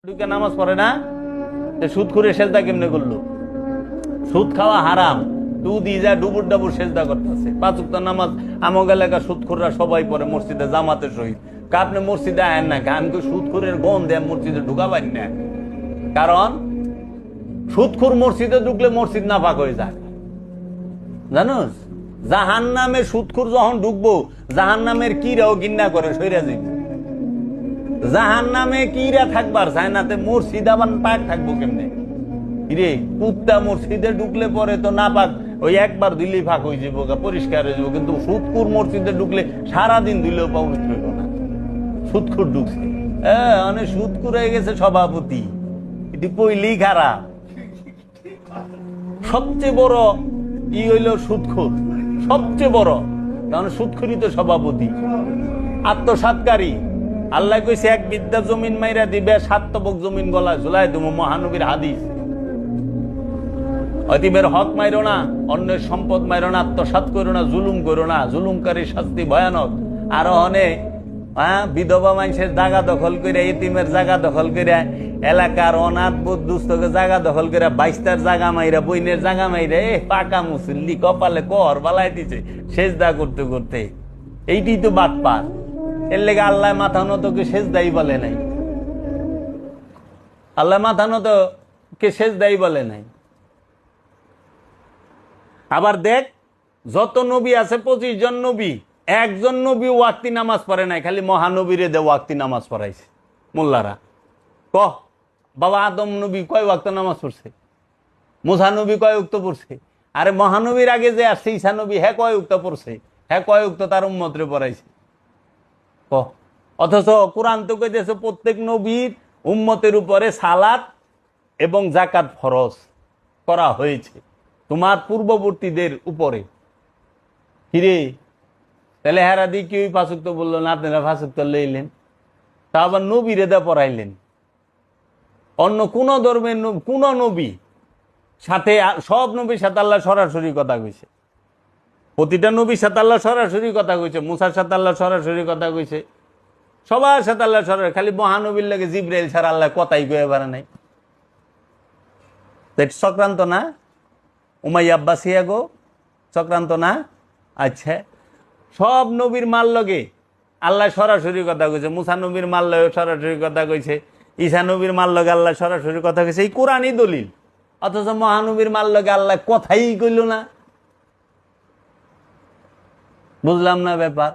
ঢুকে নামাজ পড়ে না, সুদখুরে সেজদা কেমনে করলো? সুদ খাওয়া হারাম, তু দিয়ে যায় ডুবুর ডাবুর সেজদা করতেছে। 5 ওয়াক্ত নামাজ আমগ এলাকার সুদখুররা সবাই পড়ে মসজিদে জামাতের সহিত। আপনি মসজিদে আয়েন না, আমি সুদখুরের গন্ধ মসজিদে ঢুকাবেন না। কারণ সুদখুর মসজিদে ঢুকলে মসজিদ নাপাক হয়ে যায়, জানোস? জাহান নামে সুদখুর যখন ঢুকবো, জাহান নামের কিরাও গিন্না করে সইরা যাইব। জাহান নামে কিরা থাকবার চায় নাতে মসজিদ আবার পাক থাকবো কেমনে? রে কুত্তা মসজিদে ঢুকলে পরে তো না পাক, ওই একবার দিলেই ফাঁক হয়ে যাবো, পরিষ্কার হয়ে যাবো। কিন্তু সুদখুর মসজিদে ঢুকলে সারাদিন দিলেও পবিত্র হইব না। সুদখুর ঢুকছে, অনেক সুদখুর হয়ে গেছে সভাপতি, এটি পইলেই খারাপ। সবচেয়ে বড় ই হইল সুদখুর, সবচেয়ে বড়, কারণ সুদখুরই তো সভাপতি। আত্মসাৎকারী, আল্লাহ কইছে এক বিদ্যা জমিন মাইরা দিবে 7 তবক জমিন গলা ঝুলাই দেবো, মহানবীর হাদিস। অতিবের হক মাইরো না, অন্যের সম্পদ মাইরো না, আত্মসাৎ করো না, জুলুম করো না, জুলুমকারী শাস্তি ভয়ানক। আরো অনেক বিধবা মানুষের জায়গা দখল করে, এতিমের জায়গা দখল করে, এলাকার অনাথ দুস্থকে জায়গা দখল করে, 22টার জায়গা মাইরা, বইনের জায়গা মাইরা, পাকা মুসল্লি কপালে কর বালাই দিছে সেজদা করতে করতে। এইটি তো বাটপার। এর লেগে আল্লাহ মাথা নত কে সেজদাই বলে নাই, আল্লাহ মাথা নত কে সেজদাই বলে নাই। আবার দেখ, যত নবী আছে 25 জন নবী, একজন নবী ওয়াক্তি নামাজ পড়ে নাই, খালি মহানবীরে দে ওয়াক্তি নামাজ পড়াইছে মোল্লারা। বাবা আদম নবী কয় ওয়াক্ত নামাজ পড়ছে? মুসা নবী কয় উক্ত পড়ছে? আরে মহানবীর আগে যে আসছে ঈসা নবী, হ্যাঁ কয় উক্ত পড়ছে? হ্যাঁ কয় উক্ত তার উম্মতরে পড়াইছে? অথচ কোরআন তো কইতেছে প্রত্যেক নবীর উম্মতের উপরে সালাত এবং যাকাত ফরজ করা হয়েছে, তোমার পূর্ববর্তীদের উপরে। কিরে, তাহলে হেরা দিয়ে কেউ 5 ওয়াক্ত বললো না, আপনারা 5 ওয়াক্ত লইলেন, তা আবার নবীরে দা পড়াইলেন। অন্য কোন ধর্মের কোন নবী সাথে, সব নবীর সাথে আল্লাহ সরাসরি কথা কইছে, প্রতিটা নবীর সাথে আল্লাহ সরাসরি কথা কইছে। মুসার সাথে আল্লাহ সরাসরি কথা কইছে, সবার সাথে আল্লাহ সরাসরি। খালি মহানবীর লাগে জিবরাইল ছাড়া আল্লাহ কথাই কয়ে পারে নাই। চক্রান্ত না? উমাইয়া আব্বাসিয়া গো, চক্রান্ত না? আচ্ছা, সব নবীর মাল লগে আল্লাহ সরাসরি কথা কইছে। মুসা নবীর মাল লগে সরাসরি কথা কইছে, ঈসা নবীর মাল লগে আল্লাহ সরাসরি কথা কইছে। এই কোরআনই দলিল। অথচ মহানবীর মাল লগে আল্লাহ কথাই কইল না। বুঝলাম না ব্যাপার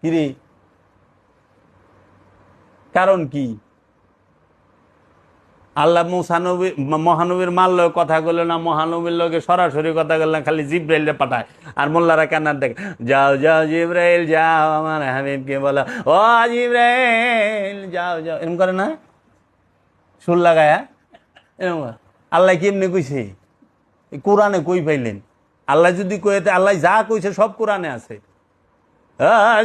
কিরে, কারণ কি? আল্লাহ মুসা নবী মহানবীর মাল লগে কথা কইল না, মহানবীর লগে সরাসরি কথা কইল না, খালি জিব্রাইলে পাঠায়। আর মোল্লারা কান্নার দেখ, যাও যাও জিব্রাইল যাও, আমার হাবিবকে বলো ও জিব্রাইল যাও যাও, এরকম করে না? সুর লাগায়া এরকম। আল্লাহ কেমনে কইছে? কোরআনে কই পাইলেন? আল্লাহ যদি কইতে, আল্লাহ যা কইছে সব কোরআনে আছে।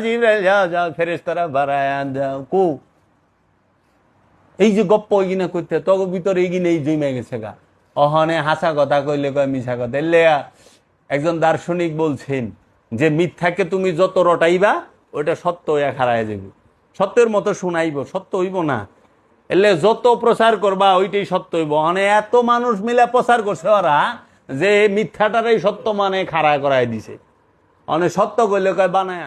জিব্রাইল যাও যাও, ফেরেশতারা বাড়ায়া দাও। কো এই যে গপ্প ওইগিনা করতে, তগ ভিতরে এইগিনা এই জমে গেছে গা। অহনে হাসা কথা কইলে কয় মিছা কথা। এলে একজন দার্শনিক বলছেন যে মিথ্যাকে তুমি যত রটাইবা ওইটা সত্য হইয়া খাড়ায় যাবে, সত্যের মতো শুনাইব, সত্য হইব না। এলে যত প্রচার করবা ওইটাই সত্য হইব। মানে এত মানুষ মিলে প্রচার করছে ওরা যে মিথ্যাটারই সত্য মানে খাড়া করায় দিছে। অনেক সত্য কইলে কয় বানায়।